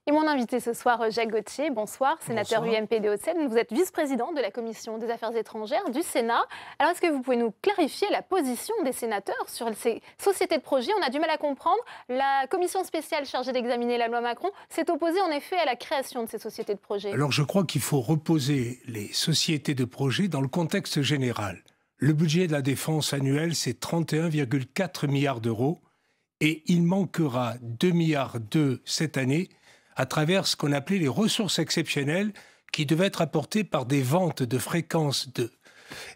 Et mon invité ce soir, Jacques Gauthier, bonsoir, sénateur Bonsoir. UMP des Hauts-de-Seine. Vous êtes vice-président de la Commission des Affaires étrangères du Sénat. Alors, est-ce que vous pouvez nous clarifier la position des sénateurs sur ces sociétés de projet? On a du mal à comprendre. La commission spéciale chargée d'examiner la loi Macron s'est opposée en effet à la création de ces sociétés de projet. Alors je crois qu'il faut reposer les sociétés de projet dans le contexte général. Le budget de la défense annuel, c'est 31,4 milliards d'euros et il manquera 2,2 milliards cette année à travers ce qu'on appelait les ressources exceptionnelles qui devaient être apportées par des ventes de fréquences de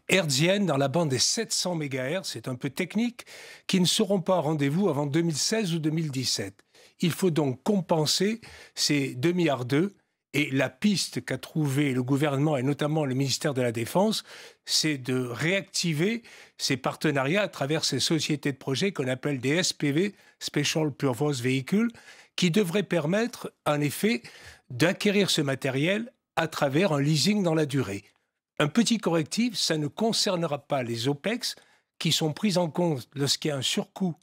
hertziennes dans la bande des 700 MHz, c'est un peu technique, qui ne seront pas au rendez-vous avant 2016 ou 2017. Il faut donc compenser ces 2,2 milliards et la piste qu'a trouvée le gouvernement et notamment le ministère de la Défense, c'est de réactiver ces partenariats à travers ces sociétés de projet qu'on appelle des SPV, Special Purpose Vehicles, qui devraient permettre en effet d'acquérir ce matériel à travers un leasing dans la durée. Un petit correctif, ça ne concernera pas les OPEX qui sont prises en compte lorsqu'il y a un surcoût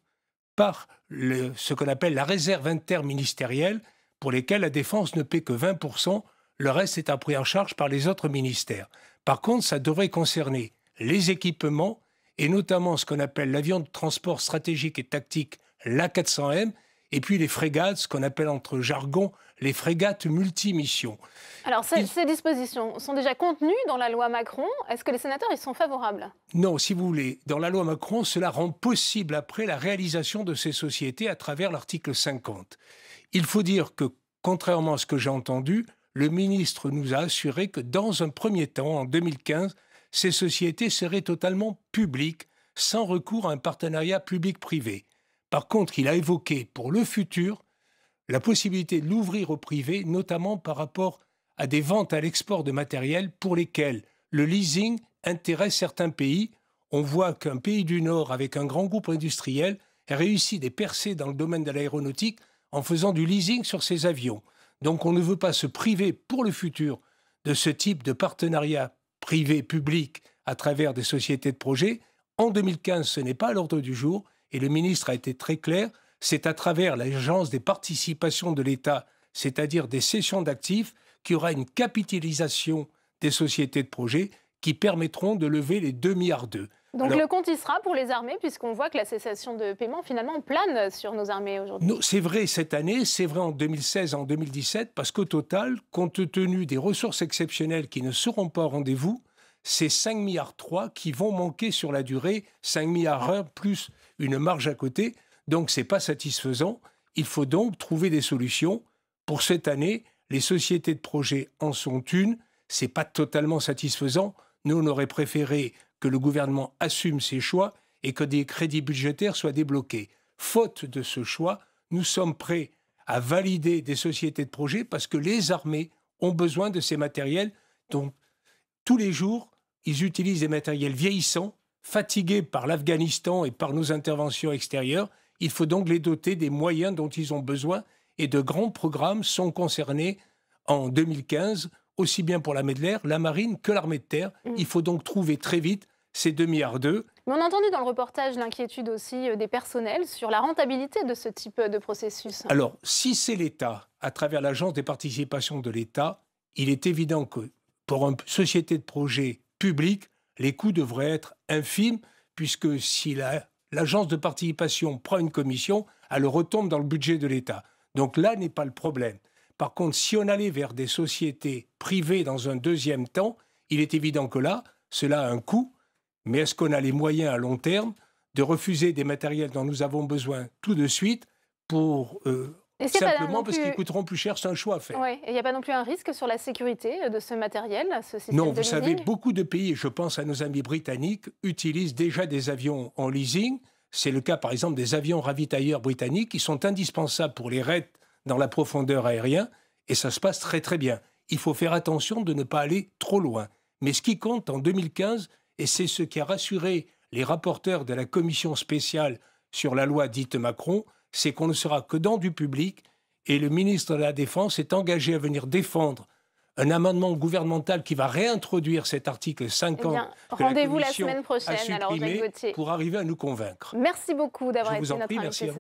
par ce qu'on appelle la réserve interministérielle pour lesquels la défense ne paie que 20%, le reste est pris en charge par les autres ministères. Par contre, ça devrait concerner les équipements et notamment ce qu'on appelle l'avion de transport stratégique et tactique, l'A400M, et puis les frégates, ce qu'on appelle entre jargon les frégates multimissions. Alors, ces dispositions sont déjà contenues dans la loi Macron. Est-ce que les sénateurs y sont favorables? Non, si vous voulez, dans la loi Macron, cela rend possible après la réalisation de ces sociétés à travers l'article 50. Il faut dire que, contrairement à ce que j'ai entendu, le ministre nous a assuré que dans un premier temps, en 2015, ces sociétés seraient totalement publiques, sans recours à un partenariat public-privé. Par contre, il a évoqué pour le futur la possibilité de l'ouvrir au privé, notamment par rapport à des ventes à l'export de matériel pour lesquelles le leasing intéresse certains pays. On voit qu'un pays du Nord, avec un grand groupe industriel, a réussi des percées dans le domaine de l'aéronautique en faisant du leasing sur ses avions. Donc on ne veut pas se priver pour le futur de ce type de partenariat privé-public à travers des sociétés de projet. En 2015, ce n'est pas à l'ordre du jour et le ministre a été très clair, c'est à travers l'agence des participations de l'État, c'est-à-dire des cessions d'actifs, qu'il y aura une capitalisation des sociétés de projet qui permettront de lever les 2,2 milliards. Donc le compte y sera pour les armées, puisqu'on voit que la cessation de paiement finalement plane sur nos armées aujourd'hui. C'est vrai cette année, c'est vrai en 2016 et en 2017, parce qu'au total, compte tenu des ressources exceptionnelles qui ne seront pas au rendez-vous, c'est 5,3 milliards qui vont manquer sur la durée, 5,1 milliards plus une marge à côté, donc ce n'est pas satisfaisant. Il faut donc trouver des solutions. Pour cette année, les sociétés de projet en sont une, ce n'est pas totalement satisfaisant. Nous, on aurait préféré que le gouvernement assume ses choix et que des crédits budgétaires soient débloqués. Faute de ce choix, nous sommes prêts à valider des sociétés de projet parce que les armées ont besoin de ces matériels dont tous les jours, ils utilisent des matériels vieillissants, fatigués par l'Afghanistan et par nos interventions extérieures. Il faut donc les doter des moyens dont ils ont besoin et de grands programmes sont concernés en 2015 aussi bien pour l'armée de l'air, la marine que l'armée de terre. Il faut donc trouver très vite ces 2,2 milliards. Mais on a entendu dans le reportage l'inquiétude aussi des personnels sur la rentabilité de ce type de processus. Alors, si c'est l'État, à travers l'agence des participations de l'État, il est évident que pour une société de projet publique, les coûts devraient être infimes, puisque si l'agence de participation prend une commission, elle retombe dans le budget de l'État. Donc là n'est pas le problème. Par contre, si on allait vers des sociétés privées dans un deuxième temps, il est évident que là, cela a un coût. Mais est-ce qu'on a les moyens à long terme de refuser des matériels dont nous avons besoin tout de suite pour simplement parce qu'ils coûteront plus cher? C'est un choix à faire. Oui, et il n'y a pas non plus un risque sur la sécurité de ce matériel, ce système Non, de vous leasing? savez, beaucoup de pays, je pense à nos amis britanniques, utilisent déjà des avions en leasing. C'est le cas, par exemple, des avions ravitailleurs britanniques qui sont indispensables pour les raids dans la profondeur aérienne, et ça se passe très très bien. Il faut faire attention de ne pas aller trop loin. Mais ce qui compte en 2015, et c'est ce qui a rassuré les rapporteurs de la commission spéciale sur la loi dite Macron, c'est qu'on ne sera que dans du public, et le ministre de la Défense est engagé à venir défendre un amendement gouvernemental qui va réintroduire cet article 50 que la rendez-vous la Commission semaine prochaine, a supprimé alors Jacques Gauthier. pour arriver à nous convaincre. Merci beaucoup d'avoir été notre invité. Merci à vous.